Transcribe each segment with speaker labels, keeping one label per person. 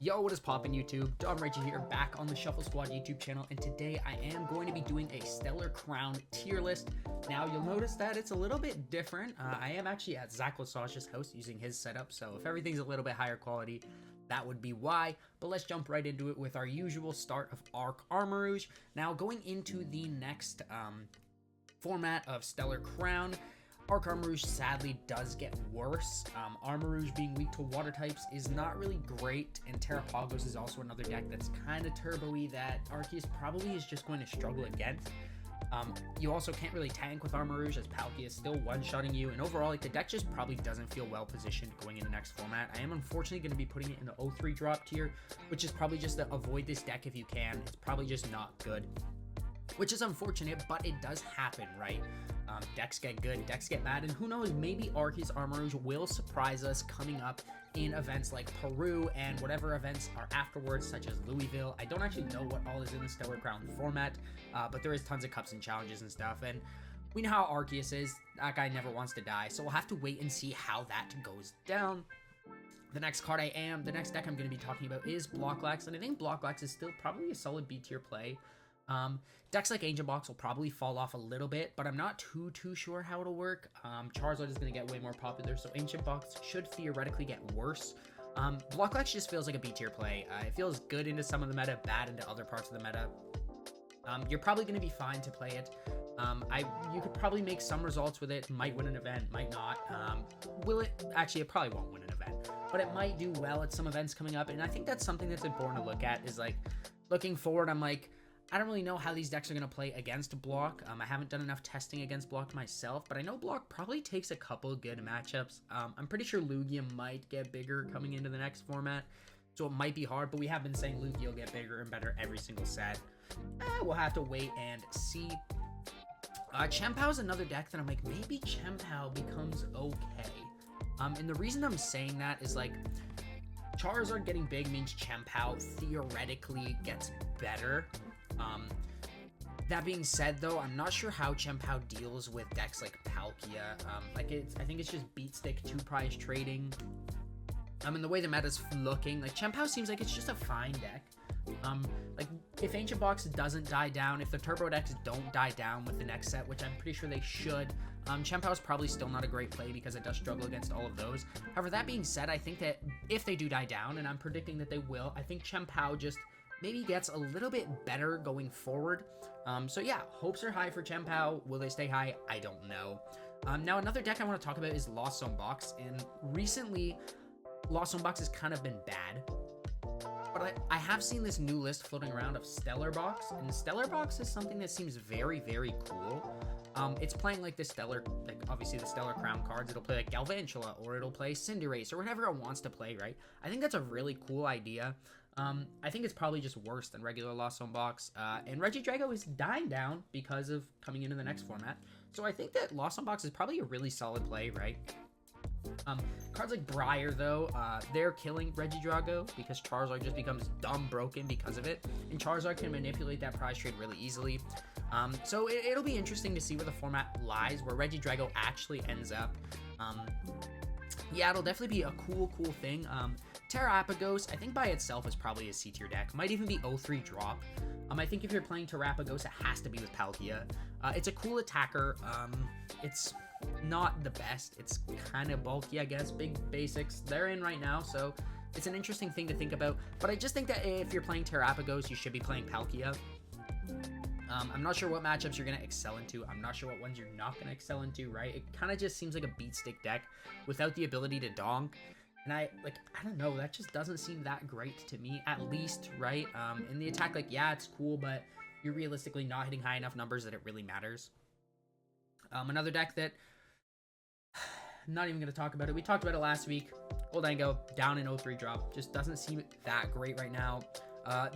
Speaker 1: Yo, what is poppin' YouTube? Dom Reggie here, back on the Shuffle Squad YouTube channel, and today I am going to be doing a Stellar Crown tier list. Now, you'll notice that it's a little bit different. I am actually at Zach Lasage's house using his setup, so if everything's a little bit higher quality, that would be why. But let's jump right into it with our usual start of Arc Armor Rouge. Now, going into the next format of Stellar Crown, Arc Armor Rouge sadly does get worse. Armor Rouge being weak to water types is not really great, and Terrapagos is also another deck that's kind of turbo-y that Arceus probably is just going to struggle against. You also can't really tank with Armor Rouge as Palkia is still one-shotting you, and overall, like, the deck just probably doesn't feel well-positioned going into next format. I am unfortunately going to be putting it in the 0-3 drop tier, which is probably just to avoid this deck if you can. It's probably just not good, which is unfortunate, but it does happen, right? Decks get good, decks get bad, and who knows, maybe Arceus Armor Rouge will surprise us coming up in events like Peru and whatever events are afterwards, such as Louisville. I don't actually know what all is in the Stellar Crown format, but there is tons of cups and challenges and stuff, and we know how Arceus is. That guy never wants to die, so we'll have to wait and see how that goes down. The next deck I'm going to be talking about is Blocklex, and I think Blocklex is still probably a solid B tier play. Decks like Ancient Box will probably fall off a little bit, but I'm not too sure how it'll work. Charizard is going to get way more popular, so Ancient Box should theoretically get worse. Blocklex just feels like a B tier play. It feels good into some of the meta, bad into other parts of the meta. You're probably going to be fine to play it. You could probably make some results with it, might win an event, might not. Will it? Actually, it probably won't win an event, but it might do well at some events coming up, and I think that's something that's important to look at, is like, looking forward, I'm like, I don't really know how these decks are going to play against Block. I haven't done enough testing against Block myself, but I know Block probably takes a couple good matchups. I'm pretty sure Lugia might get bigger coming into the next format, so it might be hard, but we have been saying Lugia will get bigger and better every single set. We'll have to wait and see. Chien-Pao is another deck that I'm like, maybe Chien-Pao becomes okay. And the reason I'm saying that is, like, Charizard getting big means Chien-Pao theoretically gets better. That being said, though, I'm not sure how Chien-Pao deals with decks like Palkia. I think it's just beat stick 2-prize trading. And the way the meta's looking, like, Chien-Pao seems like it's just a fine deck. Like, if Ancient Box doesn't die down, if the Turbo decks don't die down with the next set, which I'm pretty sure they should, Chien-Pao is probably still not a great play because it does struggle against all of those. However, that being said, I think that if they do die down, and I'm predicting that they will, I think Chien-Pao just maybe gets a little bit better going forward. So yeah, hopes are high for Chien-Pao. Will they stay high? I don't know. Now, another deck I want to talk about is Lost Zone Box, and recently, Lost Zone Box has kind of been bad. But I have seen this new list floating around of Stellar Box, and Stellar Box is something that seems very, very cool. It's playing like the Stellar, like obviously the Stellar Crown cards. It'll play like Galvantula, or it'll play Cinderace, or whatever it wants to play, right? I think that's a really cool idea. I think it's probably just worse than regular Lost Zone Box, and Regidrago is dying down because of coming into the next format. So I think that Lost Zone Box is probably a really solid play, right? Cards like Briar, though, they're killing Regidrago because Charizard just becomes dumb broken because of it, and Charizard can manipulate that prize trade really easily. So it'll be interesting to see where the format lies, where Regidrago actually ends up. Yeah, it'll definitely be a cool thing. Terrapagos, I think by itself is probably a C tier deck. Might even be 0-3 drop. I think if you're playing Terrapagos, it has to be with Palkia. It's a cool attacker. It's not the best. It's kind of bulky, I guess. Big basics. They're in right now, so it's an interesting thing to think about. But I just think that if you're playing Terrapagos, you should be playing Palkia. I'm not sure what matchups you're going to excel into. I'm not sure what ones you're not going to excel into, right? It kind of just seems like a beat stick deck without the ability to donk. And I don't know, that just doesn't seem that great to me, at least, right? In the attack, like, yeah, it's cool, but you're realistically not hitting high enough numbers that it really matters. Another deck that, not even going to talk about it. We talked about it last week. Goldango, down in 0-3 drop. Just doesn't seem that great right now.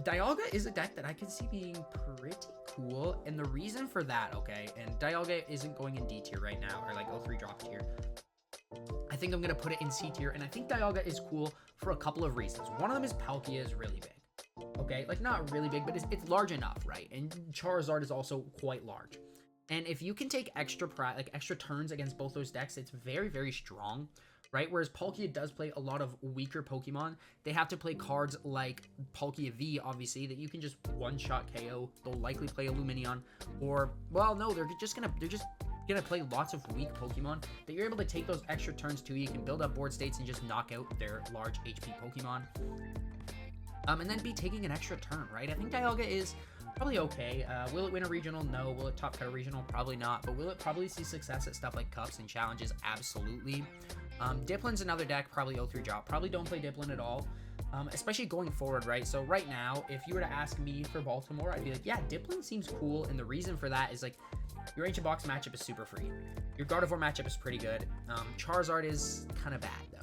Speaker 1: Dialga is a deck that I can see being pretty cool, and the reason for that, okay, and Dialga isn't going in D tier right now, or like 0-3 drop tier. I think I'm going to put it in C tier, and I think Dialga is cool for a couple of reasons. One of them is Palkia is really big. Okay, like not really big, but it's large enough, right? And Charizard is also quite large. And if you can take extra turns against both those decks, it's very, very strong. right? Whereas Palkia does play a lot of weaker Pokemon. They have to play cards like Palkia V, obviously, that you can just one-shot KO. They'll likely play a Lumineon, or, well, no, they're just gonna play lots of weak Pokemon that you're able to take those extra turns to. You can build up board states and just knock out their large HP Pokemon. And then be taking an extra turn, right? I think Dialga is probably okay. Will it win a regional? No. Will it top cut a regional? Probably not. But will it probably see success at stuff like cups and challenges? Absolutely. Diplin's another deck, probably 0-3 drop. Probably don't play Diplin at all, especially going forward, right? So right now, if you were to ask me for Baltimore, I'd be like, yeah, Diplin seems cool. And the reason for that is like, your Ancient Box matchup is super free. Your Gardevoir matchup is pretty good. Charizard is kind of bad, though.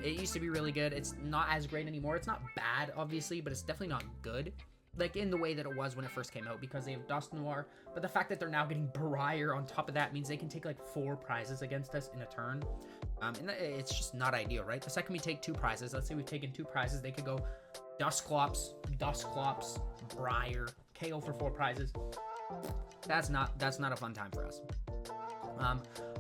Speaker 1: It used to be really good. It's not as great anymore. It's not bad, obviously, but it's definitely not good. Like, in the way that it was when it first came out, because they have Dusknoir. But the fact that they're now getting Briar on top of that means they can take, like, 4 prizes against us in a turn. And it's just not ideal, right? The second we take 2 prizes, let's say we've taken 2 prizes, they could go Dusclops, Briar, KO for 4 prizes. That's not a fun time for us.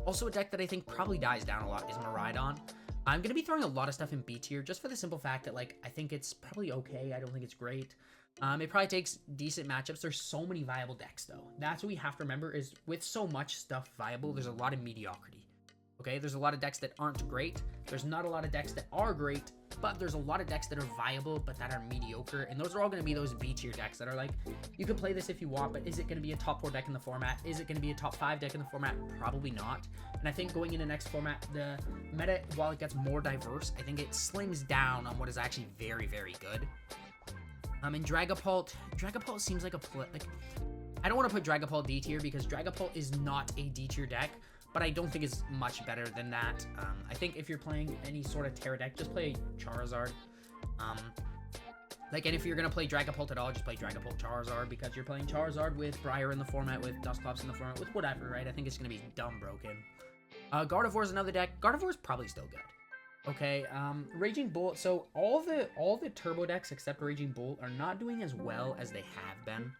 Speaker 1: Also, a deck that I think probably dies down a lot is Miraidon. I'm going to be throwing a lot of stuff in B tier just for the simple fact that, like, I think it's probably okay. I don't think it's great. It probably takes decent matchups. There's so many viable decks, though. That's what we have to remember is with so much stuff viable, there's a lot of mediocrity. Okay, there's a lot of decks that aren't great. There's not a lot of decks that are great, but there's a lot of decks that are viable, but that are mediocre. And those are all going to be those B tier decks that are like, you could play this if you want, but is it going to be a top 4 deck in the format? Is it going to be a top 5 deck in the format? Probably not. And I think going into next format, the meta, while it gets more diverse, I think it slims down on what is actually very, very good. And Dragapult seems like I don't want to put Dragapult D tier because Dragapult is not a D tier deck, but I don't think it's much better than that. I think if you're playing any sort of Terra deck, just play Charizard. And if you're going to play Dragapult at all, just play Dragapult Charizard because you're playing Charizard with Briar in the format, with Dusclops in the format, with whatever, right? I think it's going to be dumb broken. Gardevoir is another deck. Gardevoir is probably still good. Okay, Raging Bolt. So all the turbo decks except Raging Bolt are not doing as well as they have been,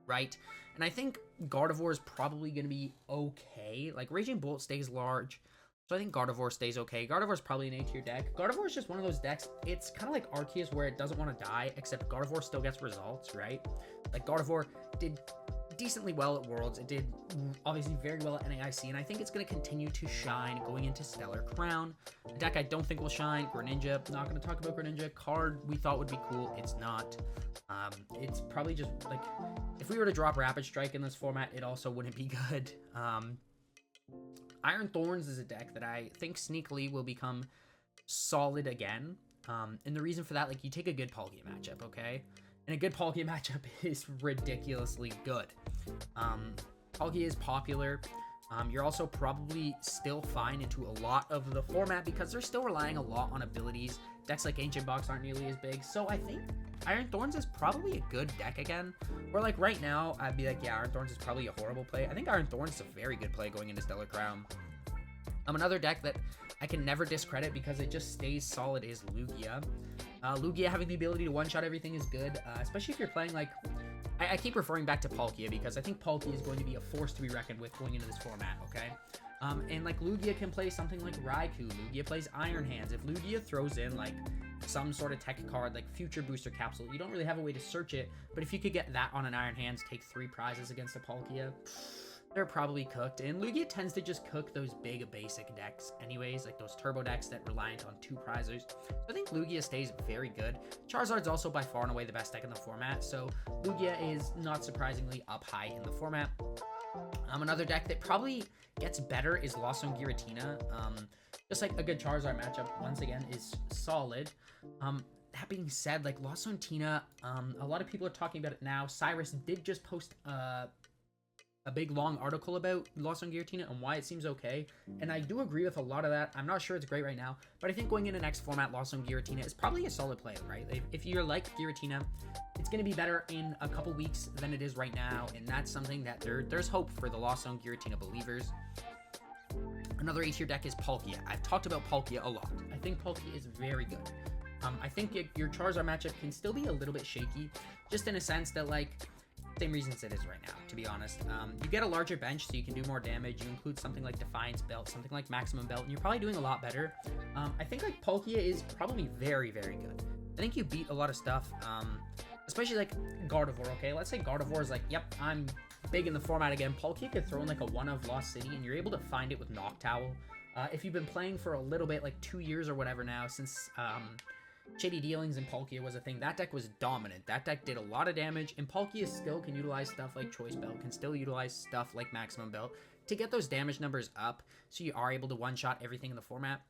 Speaker 1: right? And I think Gardevoir is probably going to be okay. Like, Raging Bolt stays large, so I think Gardevoir stays okay. Gardevoir is probably an A tier deck. Gardevoir is just one of those decks. It's kind of like Arceus where it doesn't want to die, except Gardevoir still gets results, right? Like, Gardevoir did decently well at Worlds. It did obviously very well at NAIC, and I think it's going to continue to shine going into Stellar Crown. A deck I don't think will shine, Greninja. Not going to talk about Greninja. Card we thought would be cool. It's not. It's probably just like, if we were to drop Rapid Strike in this format, it also wouldn't be good. Iron Thorns is a deck that I think sneakily will become solid again. And the reason for that, like, you take a good Palkia matchup, okay? And a good Palkia matchup is ridiculously good. Palkia is popular. You're also probably still fine into a lot of the format because they're still relying a lot on abilities. Decks like Ancient Box aren't nearly as big. So I think Iron Thorns is probably a good deck again. Or like right now, I'd be like, yeah, Iron Thorns is probably a horrible play. I think Iron Thorns is a very good play going into Stellar Crown. Another deck that I can never discredit because it just stays solid is Lugia. Lugia having the ability to one-shot everything is good, especially if you're playing like... I keep referring back to Palkia because I think Palkia is going to be a force to be reckoned with going into this format, okay? And like Lugia can play something like Raikou. Lugia plays Iron Hands. If Lugia throws in like some sort of tech card like Future Booster Capsule, you don't really have a way to search it, but if you could get that on an Iron Hands, take 3 prizes against a Palkia, they're probably cooked. And Lugia tends to just cook those big basic decks anyways, like those turbo decks that reliant on 2 prizes. So I think Lugia stays very good. Charizard's also by far and away the best deck in the format, so Lugia is not surprisingly up high in the format. Another deck that probably gets better is Lawson Giratina. Just like a good Charizard matchup, once again, is solid. That being said, like Lawson Tina, a lot of people are talking about it now. Cyrus did just post a big long article about Lawson Giratina and why it seems okay, and I do agree with a lot of that. I'm not sure it's great right now, but I think going into next format, Lawson Giratina is probably a solid play, right? If you're like Giratina, it's going to be better in a couple weeks than it is right now, and that's something that there's hope for the Lawson Giratina believers. Another A tier deck is Palkia. I've talked about Palkia a lot. I think Palkia is very good. I think your Charizard matchup can still be a little bit shaky, just in a sense that like same reasons it is right now, to be honest. You get a larger bench, so you can do more damage. You include something like Defiance Belt, something like Maximum Belt, and you're probably doing a lot better. I think like Palkia is probably very, very good. I think you beat a lot of stuff, especially like Gardevoir, okay? Let's say Gardevoir is like, yep, I'm big in the format again. Palkia could throw in like a one of Lost City, and you're able to find it with Noctowl. If you've been playing for a little bit, like 2 years or whatever now, since Shady Dealings and Palkia was a thing, that deck was dominant. That deck did a lot of damage, and Palkia still can utilize stuff like Choice Belt, can still utilize stuff like Maximum Belt to get those damage numbers up, so you are able to one-shot everything in the format.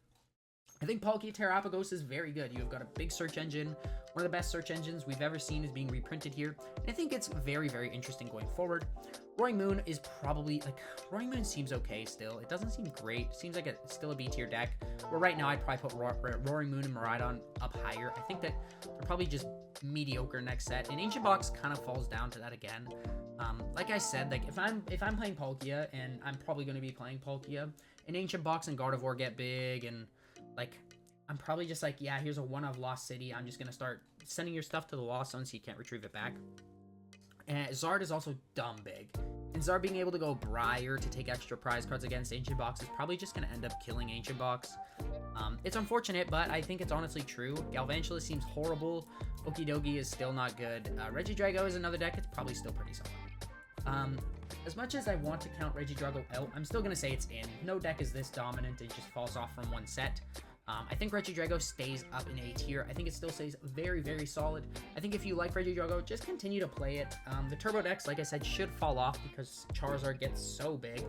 Speaker 1: I think Palkia Terrapagos is very good. You've got a big search engine. One of the best search engines we've ever seen is being reprinted here. And I think it's very, very interesting going forward. Roaring Moon is probably, like, Roaring Moon seems okay still. It doesn't seem great. It seems like it's still a B tier deck. Where right now I'd probably put Roaring Moon and Miraidon up higher. I think that they're probably just mediocre next set. And Ancient Box kind of falls down to that again. Like I said, like if I'm playing Palkia, and I'm probably going to be playing Palkia, and Ancient Box and Gardevoir get big, and like, I'm probably just like, yeah, here's a one of Lost City. I'm just going to start sending your stuff to the Lost Zone so you can't retrieve it back. And Zard is also dumb big. And Zard being able to go Briar to take extra prize cards against Ancient Box is probably just going to end up killing Ancient Box. It's unfortunate, but I think it's honestly true. Galvantula seems horrible. Okidogi is still not good. Regidrago is another deck. It's probably still pretty solid. As much as I want to count Regidrago out, I'm still going to say it's in. No deck is this dominant. It just falls off from one set. I think Regidrago stays up in A tier. I think it still stays very, very solid. I think if you like Regidrago, just continue to play it. The Turbo decks, like I said, should fall off because Charizard gets so big.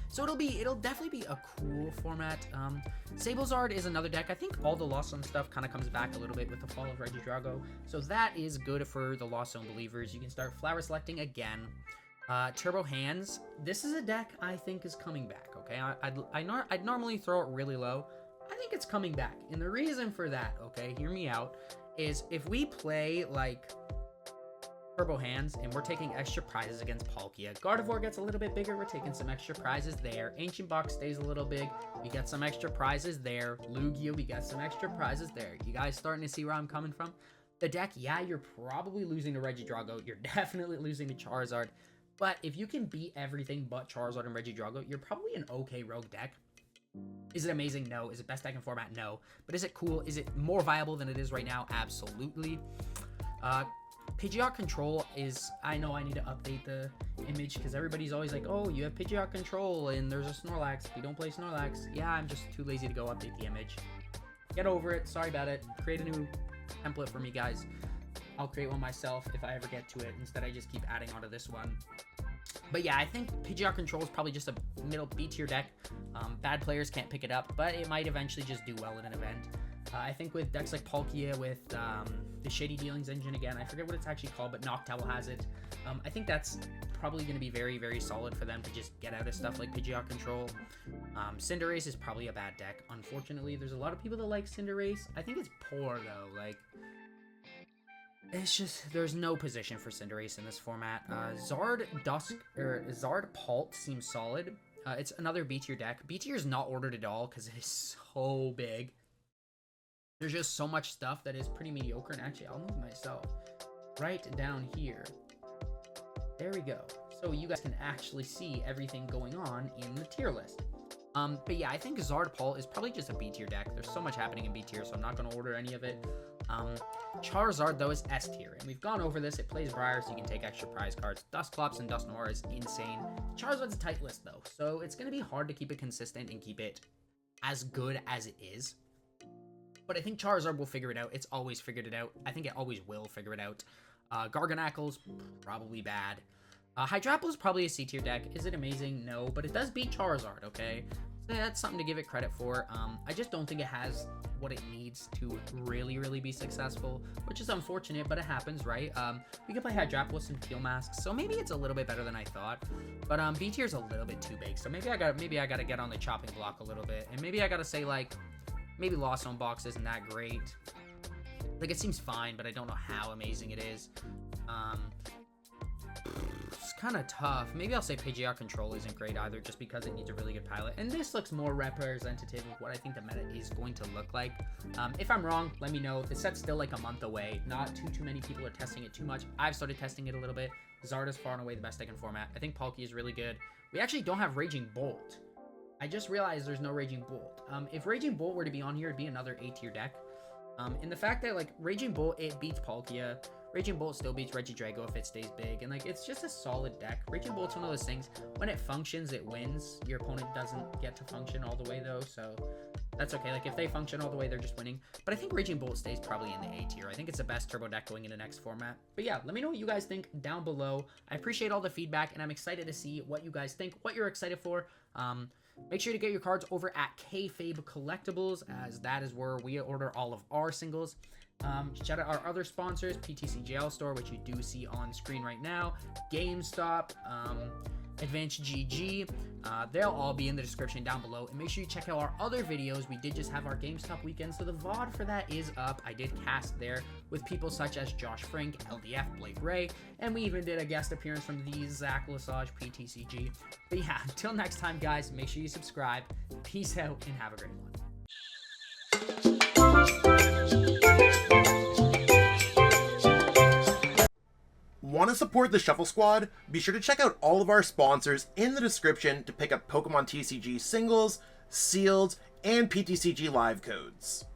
Speaker 1: So it'll definitely be a cool format. Sablezard is another deck. I think all the Lost Zone stuff kind of comes back a little bit with the fall of Regidrago. So that is good for the Lost Zone believers. You can start flower selecting again. Turbo Hands. This is a deck I think is coming back, okay? I'd normally throw it really low. I think it's coming back. And the reason for that, okay, hear me out, is if we play, like, Turbo Hands and we're taking extra prizes against Palkia, Gardevoir gets a little bit bigger, we're taking some extra prizes there. Ancient Box stays a little big, we get some extra prizes there. Lugia, we got some extra prizes there. You guys starting to see where I'm coming from? The deck, yeah, you're probably losing to Regidrago. You're definitely losing to Charizard. But if you can beat everything but Charizard and Regidrago, you're probably an okay rogue deck. Is it amazing? No. Is it best deck in format? No. But is it cool? Is it more viable than it is right now? Absolutely. Pidgeot Control is... I know I need to update the image because everybody's always like, oh, you have Pidgeot Control and there's a Snorlax. We don't play Snorlax. Yeah, I'm just too lazy to go update the image. Get over it. Sorry about it. Create a new template for me, guys. I'll create one myself if I ever get to it. Instead, I just keep adding onto this one. But yeah, I think Pidgeot Control is probably just a middle B tier deck. Bad players can't pick it up, but it might eventually just do well in an event. I think with decks like Palkia, with the Shady Dealings engine again, I forget what it's actually called, but Noctowl has it. I think that's probably going to be very, very solid for them to just get out of stuff like Pidgeot Control. Cinderace is probably a bad deck. Unfortunately, there's a lot of people that like Cinderace. I think it's poor, though. Like, it's just, there's no position for Cinderace in this format. Zard Palt seems solid. It's another B tier deck. B tier is not ordered at all because it is so big. There's just so much stuff that is pretty mediocre. And actually, I'll move myself right down here. There we go. So you guys can actually see everything going on in the tier list. But yeah, I think Zard Palt is probably just a B tier deck. There's so much happening in B tier, so I'm not going to order any of it. Charizard, though, is S tier, and we've gone over this. It plays Briar, so you can take extra prize cards. Dusclops and Dusknoir is insane. Charizard's a tight list, though, so it's going to be hard to keep it consistent and keep it as good as it is. But I think Charizard will figure it out. It's always figured it out. I think it always will figure it out. Garganacle's probably bad. Hydrapple is probably a C tier deck. Is it amazing? No, but it does beat Charizard, okay? So that's something to give it credit for. I just don't think it has what it needs to really, really be successful, which is unfortunate, but it happens, right? We can play Hydrapple with some Teal Masks, so maybe it's a little bit better than I thought. But B tier's a little bit too big, so maybe I gotta get on the chopping block a little bit, and maybe I gotta say, like, maybe Lost Zone Box isn't that great. Like, it seems fine, but I don't know how amazing it is. kind of tough. Maybe I'll say PGR Control isn't great either, just because it needs a really good pilot. And this looks more representative of what I think the meta is going to look like. If I'm wrong, let me know. The set's still like a month away. Not too many people are testing it too much. I've started testing it a little bit. Zarda's far and away the best deck in format. I think Palkia is really good. We actually don't have Raging Bolt. I just realized there's no Raging Bolt. If Raging Bolt were to be on here, it'd be another A-tier deck. And the fact that, like, Raging Bolt, it beats Palkia. Raging Bolt still beats Regidrago if it stays big. And, like, it's just a solid deck. Raging Bolt's one of those things. When it functions, it wins. Your opponent doesn't get to function all the way, though. So that's okay. Like, if they function all the way, they're just winning. But I think Raging Bolt stays probably in the A tier. I think it's the best turbo deck going into next format. But yeah, let me know what you guys think down below. I appreciate all the feedback, and I'm excited to see what you guys think, what you're excited for. Make sure to get your cards over at Kayfabe Collectibles, as that is where we order all of our singles. Shout out our other sponsors, PTCG Store, which you do see on screen right now, GameStop, Advanced GG. They'll all be in the description down below. And make sure you check out our other videos. We did just have our GameStop weekend, so the VOD for that is up. I did cast there with people such as Josh Frank, LDF, Blake Ray, and we even did a guest appearance from the Zach Lesage PTCG. But yeah, until next time, guys, make sure you subscribe. Peace out and have a great one.
Speaker 2: Want to support the Shuffle Squad? Be sure to check out all of our sponsors in the description to pick up Pokemon TCG singles, sealed, and PTCG live codes.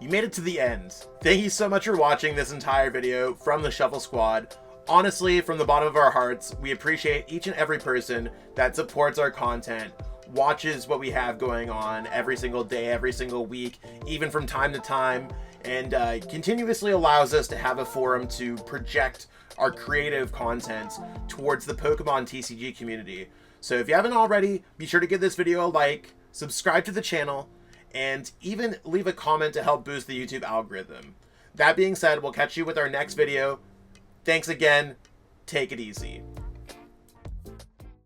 Speaker 2: You made it to the end. Thank you so much for watching this entire video from the Shuffle Squad. Honestly, from the bottom of our hearts, we appreciate each and every person that supports our content, watches what we have going on every single day, every single week, even from time to time, and continuously allows us to have a forum to project our creative content towards the Pokemon TCG community. So if you haven't already, be sure to give this video a like, subscribe to the channel, and even leave a comment to help boost the YouTube algorithm. That being said, we'll catch you with our next video. Thanks again. Take it easy.